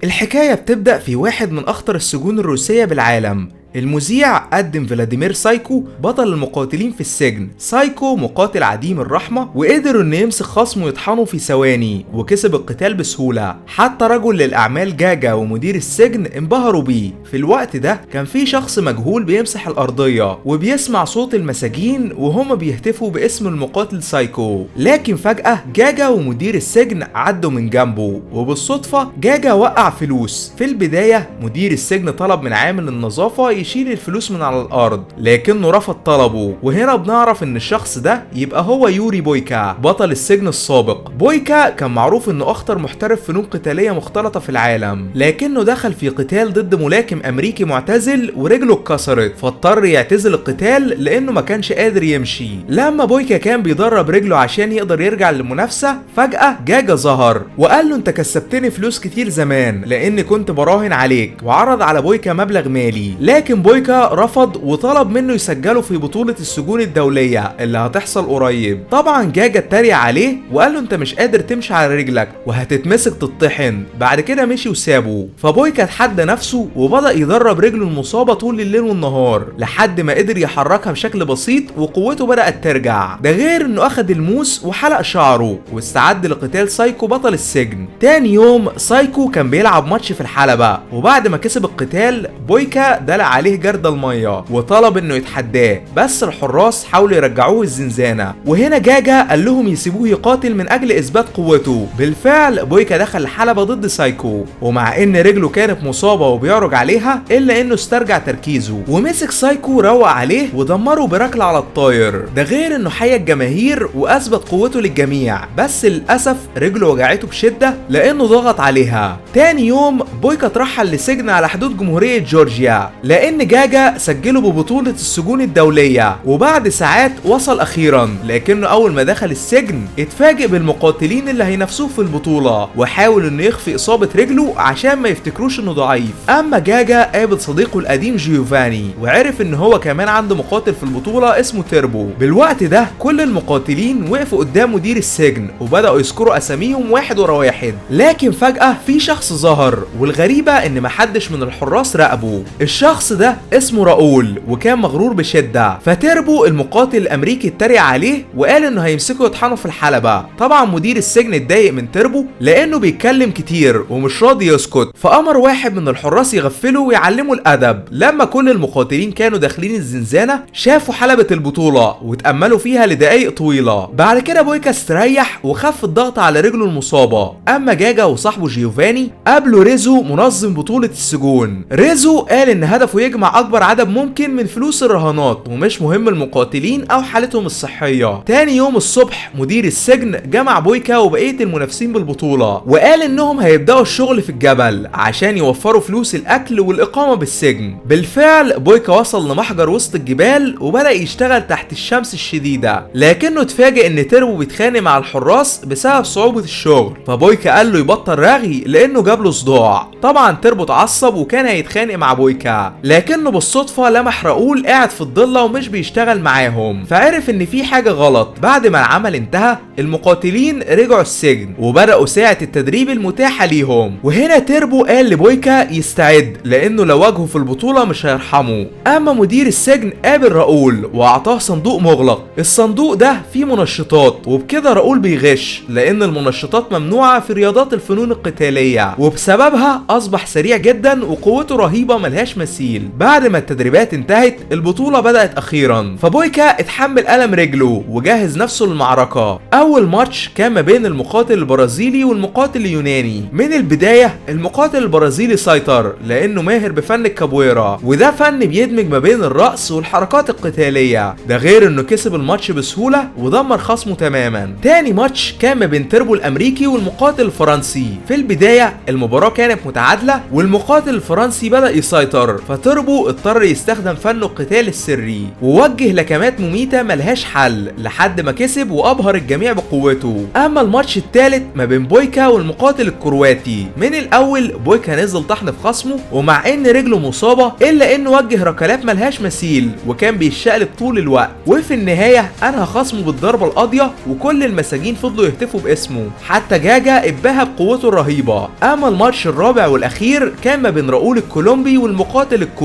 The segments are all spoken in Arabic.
الحكاية بتبدأ في واحد من أخطر السجون الروسية بالعالم. المذيع قدم فلاديمير سايكو بطل المقاتلين في السجن. سايكو مقاتل عديم الرحمة، وقدر انه يمسك خصمه ويطحنه في ثواني، وكسب القتال بسهولة. حتى رجل للأعمال جاجا ومدير السجن انبهروا بيه. في الوقت ده كان في شخص مجهول بيمسح الأرضية وبيسمع صوت المساجين وهم بيهتفوا باسم المقاتل سايكو. لكن فجأة جاجا ومدير السجن عدوا من جنبه، وبالصدفة جاجا وقع فلوس. في البداية مدير السجن طلب من عامل النظافة يشيل الفلوس من على الارض، لكنه رفض طلبه. وهنا بنعرف ان الشخص ده يبقى هو يوري بويكا بطل السجن السابق. بويكا كان معروف انه اخطر محترف فنون قتاليه مختلطه في العالم، لكنه دخل في قتال ضد ملاكم امريكي معتزل ورجله اتكسرت، فاضطر يعتزل القتال لانه ما كانش قادر يمشي. لما بويكا كان بيدرب رجله عشان يقدر يرجع للمنافسه، فجاه جاجا ظهر وقال له انت كسبتني فلوس كتير زمان لاني كنت براهن عليك، وعرض على بويكا مبلغ مالي. لكن بويكا رفض وطلب منه يسجله في بطولة السجون الدولية اللي هتحصل قريب. طبعا جاجا اتريق عليه وقال له انت مش قادر تمشي على رجلك وهتتمسك تطحن. بعد كده مشي وسابه. فبويكا اتحدى نفسه وبدأ يدرب رجله المصابة طول الليل والنهار لحد ما قدر يحركها بشكل بسيط وقوته بدأت ترجع. ده غير انه اخد الموس وحلق شعره واستعد لقتال سايكو بطل السجن. تاني يوم سايكو كان بيلعب ماتش في الحلبة، وبعد ما كسب القتال بويكا دلع عليه جرد المية وطلب انه يتحداه، بس الحراس حاولوا يرجعوه الزنزانة. وهنا جاجا قال لهم يسيبوه يقاتل من اجل اثبات قوته. بالفعل بويكا دخل الحلبة ضد سايكو، ومع ان رجله كانت مصابة وبيعرج عليها الا انه استرجع تركيزه ومسك سايكو روق عليه ودمره بركلة على الطاير. ده غير انه حيا الجماهير واثبت قوته للجميع، بس للاسف رجله وجعته بشدة لانه ضغط عليها. تاني يوم بويكا اترحل لسجن على حدود جمهورية جورجيا لان جاجا سجله ببطولة السجون الدولية. وبعد ساعات وصل اخيرا، لكنه اول ما دخل السجن اتفاجئ بالمقاتلين اللي هينافسوه في البطولة، وحاول انه يخفي اصابة رجله عشان ما يفتكروش انه ضعيف. اما جاجا قابل صديقه القديم جيوفاني وعرف ان هو كمان عنده مقاتل في البطولة اسمه تيربو. بالوقت ده كل المقاتلين وقفوا قدام مدير السجن وبدأوا يذكروا اساميهم واحد ورا واحد، لكن فجأة في شخص ظهر، والغريبة ان محدش من الحراس راقبه. الشخص ده اسمه راؤول وكان مغرور بشدة. فتيربو المقاتل الامريكي اتريق عليه وقال انه هيمسكه يطحنه في الحلبة. طبعا مدير السجن اتضايق من تيربو لانه بيتكلم كتير ومش راضي يسكت، فامر واحد من الحراس يغفله ويعلمه الادب. لما كل المقاتلين كانوا داخلين الزنزانة شافوا حلبة البطولة واتأملوا فيها لدقايق طويلة. بعد كده بويكا استريح وخف الضغط على رجله المصابة. اما جاجا وصاحبه جيوفاني قابلوا ريزو منظم بطولة السجون. ريزو قال ان هدفه يجمع اكبر عدد ممكن من فلوس الرهانات ومش مهم المقاتلين او حالتهم الصحية. تاني يوم الصبح مدير السجن جمع بويكا وبقية المنافسين بالبطولة وقال انهم هيبدأوا الشغل في الجبل عشان يوفروا فلوس الاكل والاقامة بالسجن. بالفعل بويكا وصل لمحجر وسط الجبال وبدأ يشتغل تحت الشمس الشديدة، لكنه اتفاجئ ان تيربو بيتخانق مع الحراس بسبب صعوبة الشغل. فبويكا قال له يبطل رغي لانه جاب له صداع. طبعا تيربو اتعصب وكان هيتخانق مع بويكا، لكنه بالصدفة لمح راؤول قاعد في الضلة ومش بيشتغل معاهم، فعرف ان في حاجة غلط. بعد ما العمل انتهى المقاتلين رجعوا السجن وبدأوا ساعة التدريب المتاحة ليهم. وهنا تيربو قال لبويكا يستعد لانه لو واجهه في البطولة مش هيرحمه. اما مدير السجن قابل راؤول واعطاه صندوق مغلق. الصندوق ده فيه منشطات، وبكده راؤول بيغش لان المنشطات ممنوعة في رياضات الفنون القتالية، وبسببها اصبح سريع جدا وقوته رهيبة ملهاش مثيل. بعد ما التدريبات انتهت البطولة بدأت اخيرا، فبويكا اتحمل ألم رجله وجهز نفسه للمعركة. اول ماتش كان ما بين المقاتل البرازيلي والمقاتل اليوناني. من البداية المقاتل البرازيلي سيطر لانه ماهر بفن الكابويرا، وده فن بيدمج ما بين الرقص والحركات القتالية. ده غير انه كسب الماتش بسهولة ودمر خصمه تماما. تاني ماتش كان ما بين تيربو الامريكي والمقاتل الفرنسي. في البداية المباراة كانت متعادلة والمقاتل الفرنسي بدأ يسيطر، تربو اضطر يستخدم فنه القتال السري ووجه لكمات مميتة ملهاش حل لحد ما كسب وابهر الجميع بقوته. اما الماتش الثالث ما بين بويكا والمقاتل الكرواتي، من الاول بويكا نزل طحن في خصمه ومع ان رجله مصابة الا انه وجه ركلات ملهاش مثيل وكان بيشقلب طول الوقت، وفي النهاية انهى خصمه بالضربة القاضية وكل المساجين فضلوا يهتفوا باسمه، حتى جاجا اتباهى بقوته الرهيبة. اما الماتش الرابع والاخير كان ما بين راؤول الكولومبي والمقاتل الكوري.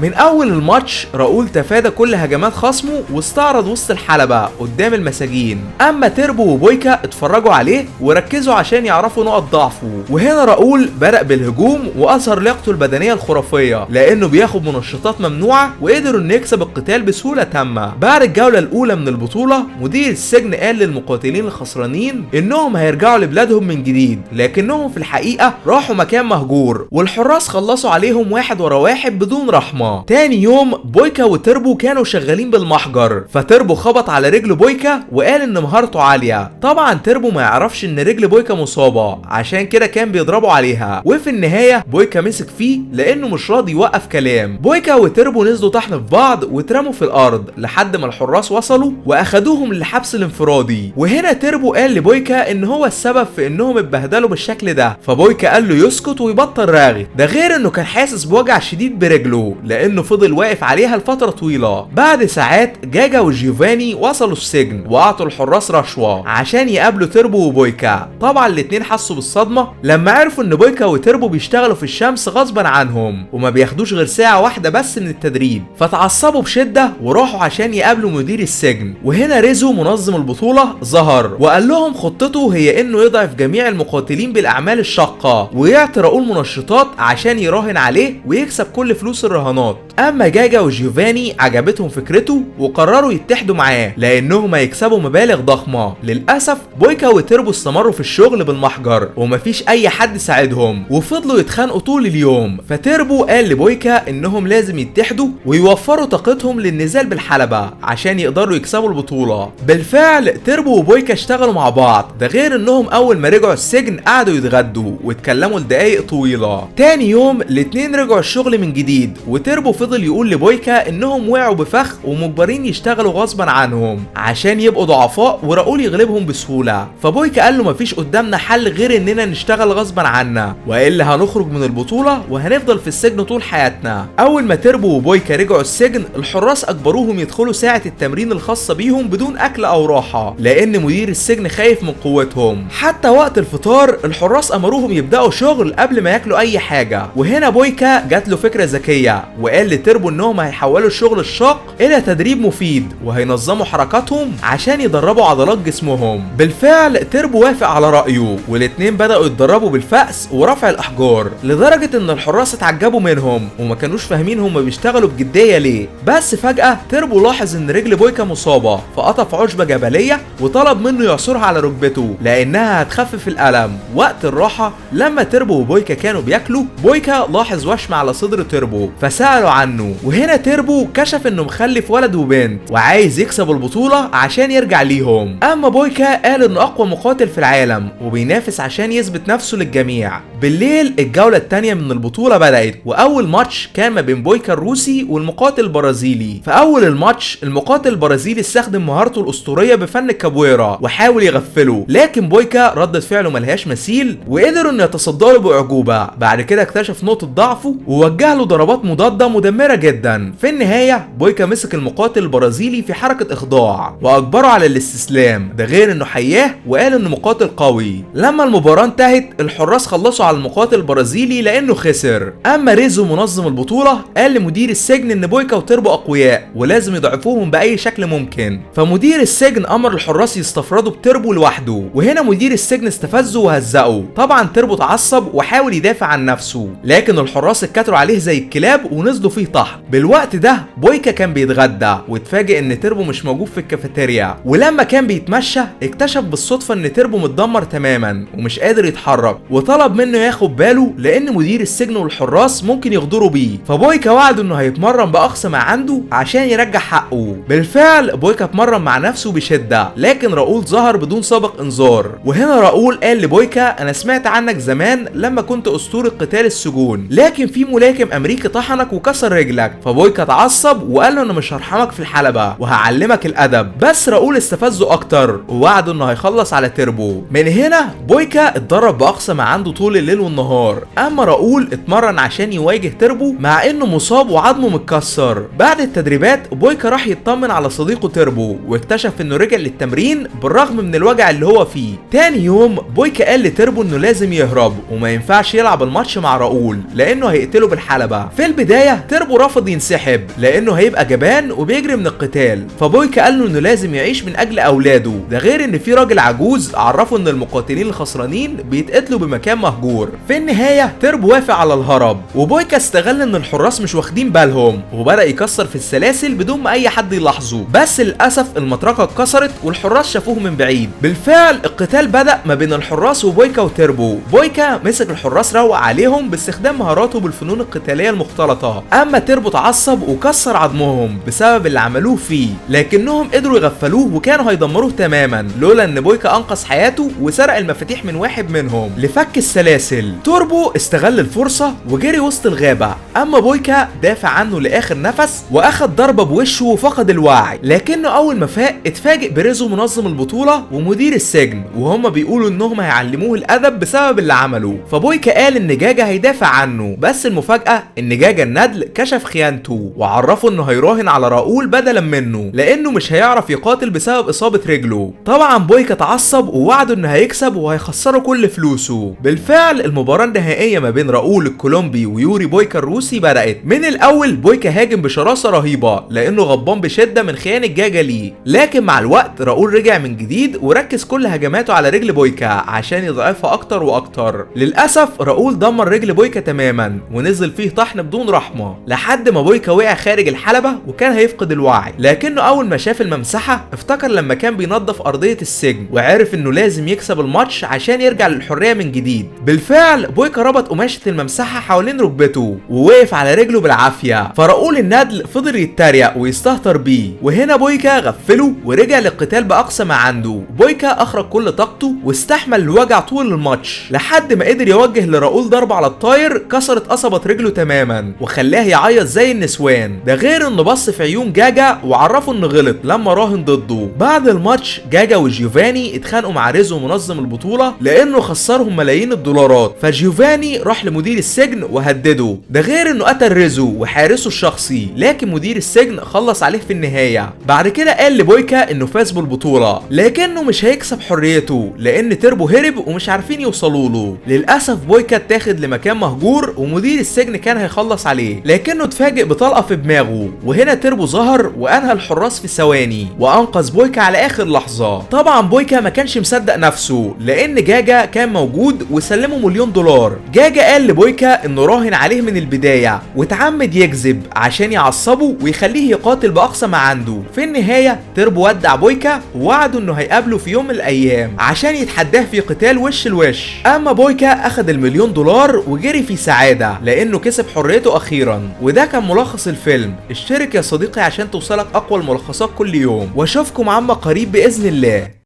من اول الماتش راؤول تفادى كل هجمات خصمه واستعرض وسط الحلبة قدام المساجين، اما تربو وبويكا اتفرجوا عليه وركزوا عشان يعرفوا نقط ضعفه، وهنا راؤول بدأ بالهجوم واظهر لياقته البدنية الخرافية لانه بياخد منشطات ممنوعة وقدروا انه يكسب القتال بسهولة تامة. بعد الجولة الاولى من البطولة مدير السجن قال للمقاتلين الخسرانين انهم هيرجعوا لبلادهم من جديد، لكنهم في الحقيقة راحوا مكان مهجور والحراس خلصوا عليهم واحد ورا واحد بدون رحمة. تاني يوم بويكا وتربو كانوا شغالين بالمحجر، فتربو خبط على رجل بويكا وقال ان مهارته عالية. طبعا تربو ما يعرفش ان رجل بويكا مصابة عشان كده كان بيضربوا عليها، وفي النهاية بويكا مسك فيه لانه مش راضي يوقف كلام. بويكا وتربو نزلوا طحن في بعض واترموا في الارض لحد ما الحراس وصلوا واخدوهم للحبس الانفرادي، وهنا تربو قال لبويكا ان هو السبب في انهم اتبهدلوا بالشكل ده، فبويكا قال له يسكت ويبطل راغي، ده غير انه كان حاسس بوجع شديد برجله لانه فضل واقف عليها لفترة طويلة. بعد ساعات جاجا وجيوفاني وصلوا السجن واعطوا الحراس رشوة عشان يقابلوا تربو وبويكا. طبعا الاتنين حسوا بالصدمة لما عرفوا ان بويكا وتربو بيشتغلوا في الشمس غصبا عنهم وما بياخدوش غير ساعة واحدة بس من التدريب، فتعصبوا بشدة وراحوا عشان يقابلوا مدير السجن. وهنا ريزو منظم البطولة ظهر وقال لهم خطته هي انه يضعف جميع المقاتلين بالاعمال الشاقة ويعطي راؤول منشطات عشان يراهن عليه ويكسب كل فلوس الرهانات. اما جاجا وجيوفاني عجبتهم فكرته وقرروا يتحدوا معاه لانهم هيكسبوا مبالغ ضخمة. للاسف بويكا وتربو استمروا في الشغل بالمحجر ومفيش اي حد ساعدهم وفضلوا يتخانقوا طول اليوم، فتربو قال لبويكا انهم لازم يتحدوا ويوفروا طاقتهم للنزال بالحلبة عشان يقدروا يكسبوا البطولة. بالفعل تربو وبويكا اشتغلوا مع بعض، ده غير انهم اول ما رجعوا السجن قعدوا يتغدوا واتكلموا لدقايق طويلة. تاني يوم الاتنين رجعوا الشغل من جديد وتربو فضل يقول لبويكا انهم وقعوا بفخ ومجبرين يشتغلوا غصبا عنهم عشان يبقوا ضعفاء وراؤول يغلبهم بسهولة، فبويكا قال له مفيش قدامنا حل غير اننا نشتغل غصبا عنا والا هنخرج من البطولة وهنفضل في السجن طول حياتنا. اول ما تربو وبويكا رجعوا السجن الحراس اجبروهم يدخلوا ساعة التمرين الخاصة بيهم بدون اكل او راحة لان مدير السجن خايف من قوتهم. حتى وقت الفطار الحراس امروهم يبداوا شغل قبل ما ياكلوا اي حاجة، وهنا بويكا جات له فكرة ذكية وقال لتربو انهم هيحولوا الشغل الشاق الى تدريب مفيد وهينظموا حركاتهم عشان يدربوا عضلات جسمهم. بالفعل تربو وافق على رايه والاتنين بداوا يتدربوا بالفأس ورفع الاحجار لدرجة ان الحراس اتعجبوا منهم وما كانوش فاهمين هم بيشتغلوا بجدية ليه. بس فجأة تربو لاحظ ان رجل بويكا مصابة فقطف عشبة جبلية وطلب منه يعصرها على ركبته لانها هتخفف الالم. وقت الراحة لما تربو وبويكا كانوا بياكلوا بويكا لاحظ وشم على صدر تربو فسألوا عنه، وهنا تربو كشف انه مخلف ولد وبنت وعايز يكسب البطولة عشان يرجع ليهم. اما بويكا قال انه اقوى مقاتل في العالم وبينافس عشان يثبت نفسه للجميع. بالليل الجولة الثانية من البطولة بدأت واول ماتش كان ما بين بويكا الروسي والمقاتل البرازيلي. في اول الماتش المقاتل البرازيلي استخدم مهارته الاسطورية بفن الكابويرا وحاول يغفله، لكن بويكا ردة فعله ملهاش مثيل وقدروا انه يتصدى له باعجوبة. بعد كده اكتشف نقطة ضعفه ووجه له ضربات مضادة مدمرة جدا. في النهاية بويكا مسك المقاتل البرازيلي في حركة اخضاع واجبره على الاستسلام، ده غير انه حياه وقال انه مقاتل قوي. لما المباراة انتهت الحراس خلصوا على المقاتل البرازيلي لانه خسر. اما ريزو منظم البطولة قال لمدير السجن ان بويكا وتربو اقوياء ولازم يضعفوهم باي شكل ممكن، فمدير السجن امر الحراس يستفردوا بتربو لوحده، وهنا مدير السجن استفزه وهزقه. طبعا تربو اتعصب وحاول يدافع عن نفسه لكن الحراس اتكتروا عليه زي الكلاب ونزلوا فيه طحن. بالوقت ده بويكا كان بيتغدى واتفاجئ ان تربو مش موجود في الكافيتيريا، ولما كان بيتمشى اكتشف بالصدفة ان تربو متدمر تماما ومش قادر يتحرك وطلب منه ياخد باله لان مدير السجن والحراس ممكن يغدروا بيه، فبويكا وعده انه هيتمرن باقصى ما عنده عشان يرجع حقه. بالفعل بويكا اتمرن مع نفسه بشدة لكن راؤول ظهر بدون سابق انذار، وهنا راؤول قال لبويكا انا سمعت عنك زمان لما كنت اسطورة قتال السجون، لكن في ملاكم امريكي طحنك وكسر هكسر رجلك. فبويكا اتعصب وقال له انا مش هرحمك في الحلبة وهعلمك الادب. بس راؤول استفزه اكتر ووعده انه هيخلص على تربو. من هنا بويكا اتدرب باقصى ما عنده طول الليل والنهار، اما راؤول اتمرن عشان يواجه تربو مع انه مصاب وعظمه متكسر. بعد التدريبات بويكا راح يطمن على صديقه تربو واكتشف انه رجع للتمرين بالرغم من الوجع اللي هو فيه. تاني يوم بويكا قال لتربو انه لازم يهرب وما ينفعش يلعب الماتش مع راؤول لانه هيقتله بالحلبة. في البداية تربو رفض ينسحب لانه هيبقى جبان وبيجري من القتال، فبويكا قال له انه لازم يعيش من اجل اولاده. ده غير ان في راجل عجوز عرفه ان المقاتلين الخسرانين بيتقتلوا بمكان مهجور. في النهاية تربو وافق على الهرب، وبويكا استغل ان الحراس مش واخدين بالهم وبدأ يكسر في السلاسل بدون ما اي حد يلاحظه. بس للاسف المطرقة اتكسرت والحراس شافوه من بعيد. بالفعل القتال بدأ ما بين الحراس وبويكا وتربو. بويكا مسك الحراس روق عليهم باستخدام مهاراته بالفنون القتالية المختلطة، اما تربو اتعصب وكسر عظمهم بسبب اللي عملوه فيه، لكنهم قدروا يغفلوه وكانوا هيدمروه تماما لولا ان بويكا انقذ حياته وسرق المفاتيح من واحد منهم لفك السلاسل. توربو استغل الفرصة وجري وسط الغابة، اما بويكا دافع عنه لاخر نفس واخد ضربة بوشه وفقد الوعي. لكنه اول ما فاق اتفاجئ بريزو منظم البطولة ومدير السجن، وهم بيقولوا انهم هيعلموه الادب بسبب اللي عمله. فبويكا قال ان جاجا هيدافع عنه، بس المفاجأة ان جاجا الندل كشف خيانته وعرفه انه هيراهن على راؤول بدلا منه لانه مش هيعرف يقاتل بسبب اصابة رجله. طبعا بويكا اتعصب ووعده انه هيكسب وهيخسره كل فلوسه. بالفعل المباراة النهائية ما بين راؤول الكولومبي ويوري بويكا الروسي بدأت. من الاول بويكا هاجم بشراسة رهيبة لانه غضبان بشدة من خيانة جاجا ليه، لكن مع الوقت راؤول رجع من جديد وركز كل هجماته على رجل بويكا عشان يضعفها اكتر واكتر. للاسف راؤول دمر رجل بويكا تماما ونزل فيه طحن بدون رحمة لحد ما بويكا وقع خارج الحلبة وكان هيفقد الوعي. لكنه اول ما شاف الممسحة افتكر لما كان بينظف ارضية السجن وعرف انه لازم يكسب الماتش عشان يرجع للحرية من جديد. بالفعل بويكا ربط قماشة الممسحة حوالين ركبته ووقف على رجله بالعافية، فراؤول الندل فضل يتريق ويستهتر بيه. وهنا بويكا غفله ورجع للقتال باقصى ما عنده. بويكا اخرج كل طاقته واستحمل الوجع طول الماتش لحد ما قدر يوجه لراؤول ضربة على الطاير كسرت قصبة رجله تماما وخلاه يعيط زي النسوان. ده غير انه بص في عيون جاجا وعرفه انه غلط لما راهن ضده. بعد الماتش جاجا وجيوفاني اتخانقوا مع ريزو منظم البطولة لانه خسرهم ملايين الدولارات، فجيوفاني راح لمدير السجن وهدده. ده غير انه قتل ريزو وحارسه الشخصي، لكن مدير السجن خلص عليه في النهاية. بعد كده قال لبويكا انه فاز بالبطولة لكنه مش هيكسب حريته لان تربو هرب ومش عارفين يوصلوا له. للاسف بويكا اتاخد لمكان مهجور ومدير السجن كان هيخلص عليه لكنه اتفاجئ بطلقة في دماغه. وهنا تربو ظهر وانهى الحراس في ثواني وانقذ بويكا على اخر لحظة. طبعا بويكا ما كانش مصدق نفسه لان جاجا كان موجود وسلمه $1,000,000. جاجا قال لبويكا انه راهن عليه من البداية وتعمد يكذب عشان يعصبه ويخليه يقاتل باقصى ما عنده. في النهاية تربو ودع بويكا ووعده انه هيقابله في يوم من الايام عشان يتحداه في قتال وش لوش. اما بويكا اخد $1,000,000 وجري في سعادة لانه كسب حريته اخيرا. وده كان ملخص الفيلم. اشترك يا صديقي عشان توصلك اقوى الملخصات كل يوم، واشوفكم عما قريب باذن الله.